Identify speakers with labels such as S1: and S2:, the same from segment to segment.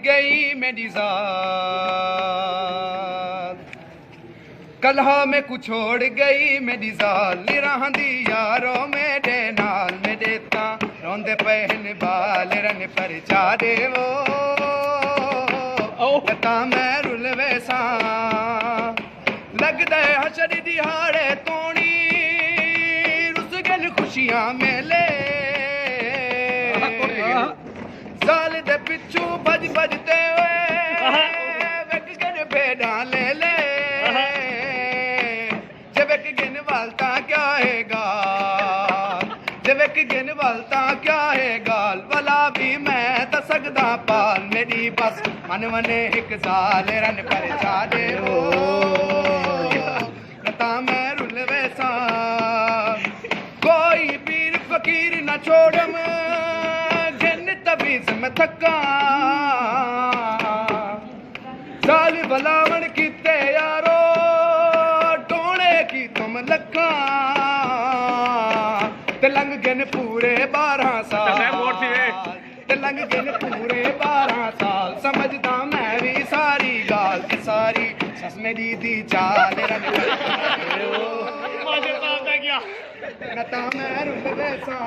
S1: गई मेरी जात कलहा में कुछ छोड़ गई मेरी जाल निरांदी यारो मेरे नाल मेरे ता रोंदे पहन बाल रन पर चारे वो ता मैं रुलवे सा लगदा है हशर दिहाड़े तोणी रुस गल खुशियां मेले जाल दे पिछू भज भजते हुए वेक गन भेड़ा ले ले जबक गिन वालता क्या है गाल जबक गिन वालता क्या है गाल वाला भी मैं तो सकदा पाल मेरी बस मन मने एक साल रन पर चादे हो नता मैं रुल वैसा कोई पीर फकीर न छोड़म गिन तबीज में थका साल भलावन किते यारो की तुम लखा लंघ गन पूरे 12 साल लंघ गन पूरे 12 साल समझदा मैं भी सारी गाल सारी सस मेरी दी चाल नता मैं रुल वैसा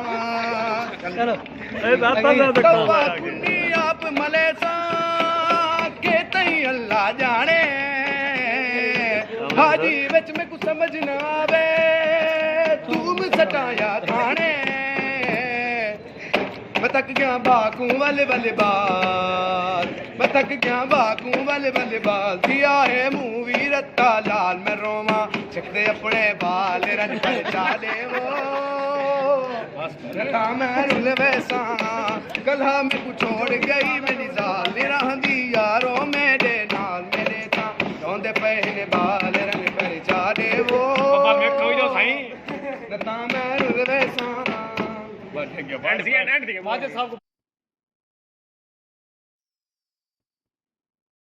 S1: चलो आप मले सा के तई अल्लाह जाने हाजी विच में कुछ समझ न आवे तूम सटाया थाने मैं थक गया बाकू वाले वाले बाल मैं थक गया बाकू वाले वाले बाल दिया है मूवी रत्ता लाल मैं रोमा चकदे अपने बाल रन पर चाले वो रखा मैं रुल वैसा कलहा में कुछ छोड़ गई मेरी जाल निरांदी यारो मेरे नाल मेरे था रोंदे पहने बाल रन पर चाले वो नता मैं रुल वैसा